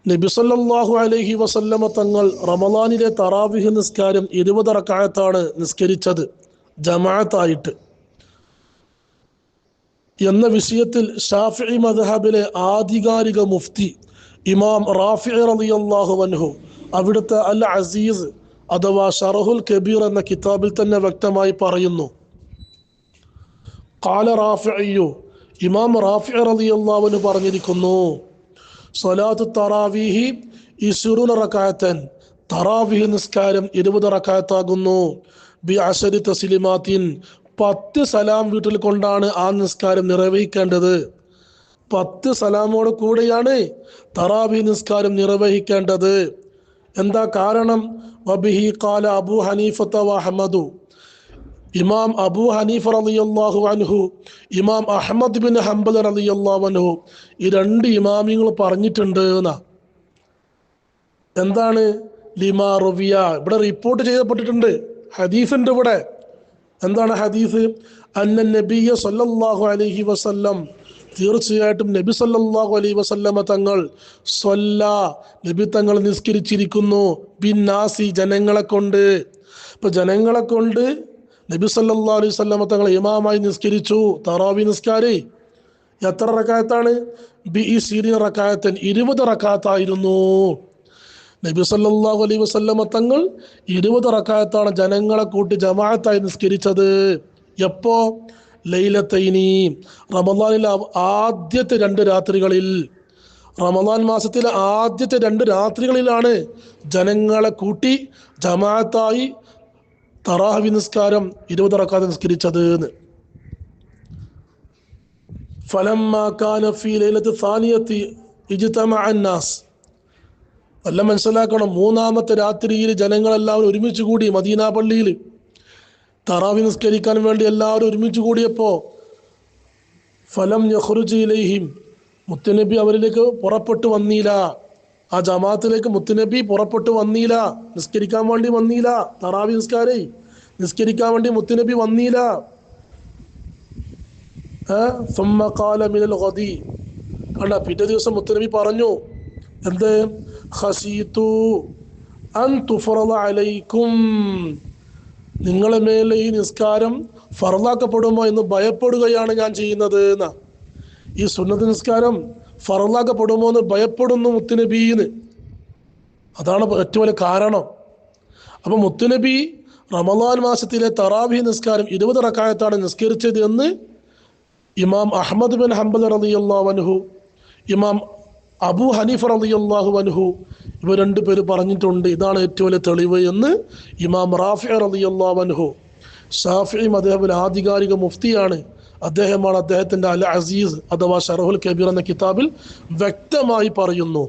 നബി സല്ലല്ലാഹു അലൈഹി വസല്ലമ തങ്ങൾ റമളാനിലെ തറാവിഹ് നിസ്കാരം 20 റക്അത്താണ് നിസ്കരിച്ചത് ജമാഅത്തായിട്ട് എന്ന വിഷയത്തിൽ ഷാഫിഈ മദ്ഹബിലെ ആധികാരിക മുഫ്തി ഇമാം റാഫിഈ റളിയല്ലാഹു അൻഹു അവിടുത്തെ അൽ അസീസ് അഥവാ ഷറഹുൽ കബീർ എന്ന കിതാബിൽ തന്നെ വ്യക്തമായി പറയുന്നു. ഖാല റാഫിഈ, ഇമാം റാഫിഈ റളിയല്ലാഹു അൻഹു പറഞ്ഞിരിക്കുന്നു, സ്വലാത്തു തറാവീഹി 20 റക്അത്തൻ, തറാവീഹ് നിസ്കാരം 20 റക്അത്താകുന്നു. ബി അശരി തസ്ലിമാത്തിൻ, 10 സലാം വീട്ടിൽ കൊണ്ടാണ് ആ നിസ്കാരം നിർവഹിക്കേണ്ടത്. 10 സലാമോട് കൂടെയാണ് തറാവീഹ് നിസ്കാരം നിർവഹിക്കേണ്ടത്. എന്താ കാരണം? വബിഹി ഖാല അബൂ ഹനീഫത വ അഹ്മദു, ഇമാം അബൂ ഹനീഫ റളിയല്ലാഹു അൻഹു, ഇമാം അഹ്മദ് ബിൻ ഹംബൽ റളിയല്ലാഹു അൻഹു, ഈ 2 ഇമാമിങ്ങൾ പറഞ്ഞിട്ടുണ്ട് എന്നാ. എന്താണ്? ലിമാ റുവിയ, ഇവിടെ റിപ്പോർട്ട് ചെയ്യപ്പെട്ടിട്ടുണ്ട്, ഹദീസുണ്ട് ഇവിടെ. എന്താണ് ഹദീസ്? അന്ന നബിയ സല്ലല്ലാഹു അലൈഹി വസല്ലം, തീർച്ചയായിട്ടും നബി സല്ലല്ലാഹു അലൈഹി വസല്ലമ തങ്ങൾ, സ്വല്ലാ, നബി തങ്ങൾ നിസ്കരിച്ചിരിക്കുന്നു, ബിന്നാസി, ജനങ്ങളെ കൊണ്ട്. ഇപ്പൊ ജനങ്ങളെ കൊണ്ട് നബി സല്ലല്ലാഹു അലൈഹി വസല്ലമ തങ്ങൾ ഇമാമായി നിസ്കരിച്ചു. തറാവി നിസ്കാരം എത്ര റക്അത്താണ്? ബി 20 റക്അത്തൻ, 20 റക്അത്തായിരുന്നു. നബി സല്ലല്ലാഹു അലൈഹി വസല്ലമ തങ്ങൾ 20 റക്അത്താണ് ജനങ്ങളെ കൂട്ടി ജമാഅത്തായി നിസ്കരിച്ചത്. എപ്പോ? ലൈലത്തൈനി, റമളാനിലെ ആദ്യത്തെ 2 രാത്രികളിൽ. റമളാൻ മാസത്തിലെ ആദ്യത്തെ 2 രാത്രികളിലാണ് ജനങ്ങളെ കൂട്ടി ജമാഅത്തായി തറാവി നിസ്കാരം 20 റക്അത്ത് നിസ്കരിച്ചത്. ഫലമ്മാ കാന ഫീ ലൈലത്തി സാനിയത്തി ഇജ്തമഅ അന്നാസ്, എല്ലാം മനസ്സിലാക്കണം. 3-ാമത്തെ രാത്രിയിൽ ജനങ്ങളെല്ലാവരും ഒരുമിച്ച് കൂടി മദീന പള്ളിയിൽ തറാവി നിസ്കരിക്കാൻ വേണ്ടി എല്ലാവരും ഒരുമിച്ച് കൂടിയപ്പോ ഫലം യഖ്റുജു ഇലൈഹിം, മുത്തുനബി അവരിലേക്ക് പുറപ്പെട്ടു വന്നില്ല. ആ ജമാഅത്തിലേക്ക് മുത്തുനബി പുറപ്പെട്ടു വന്നില്ല, നിസ്കരിക്കാൻ വേണ്ടി വന്നില്ല. തറാവി നിസ്കരിക്കാൻ വേണ്ടി മുത്തുനബി വന്നില്ല. ثم قال من الغد, കണ്ട, പിറ്റേ ദിവസം മുത്തുനബി പറഞ്ഞു, എന്ത്? ഖശീതു അൻ തുഫറള അലൈക്കും, നിങ്ങളെ മേലെ ഈ നിസ്കാരം ഫർളാക്കപ്പെടുമോ എന്ന് ഭയപ്പെടുകയാണ് ഞാൻ ചെയ്യുന്നത് എന്നാ. ഈ സുന്നത്ത് നിസ്കാരം ഫർളാക്കപ്പെടുമോ എന്ന് ഭയപ്പെടുന്നു മുത്തുനബീന്ന്. അതാണ് ഏറ്റവും വലിയ കാരണം. അപ്പൊ മുത്തുനബി റമളാൻ മാസത്തിലെ തറാവീഹ് നിസ്കാരം 20 റക്അത്താണ് നിസ്കരിച്ചത് എന്ന് ഇമാം അഹ്മദ് ബിൻ ഹംബൽ റളിയല്ലാഹു അൻഹു, ഇമാം അബൂ ഹനീഫ റളിയല്ലാഹു അൻഹു, ഇവർ 2 പേര് പറഞ്ഞിട്ടുണ്ട്. ഇതാണ് ഏറ്റവും വലിയ തെളിവ് എന്ന് ഇമാം റാഫിഈ റളിയല്ലാഹു അൻഹു, ഷാഫിഈ മദ്ഹബിലെ ആധികാരിക മുഫ്തിയാണ്. അദ്ദേഹമാണ് അദ്ദേഹത്തിന്റെ അൽ അസീസ് അഥവാ ഷറഹുൽ കബീർ എന്ന കിതാബിൽ വ്യക്തമായി പറയുന്നു.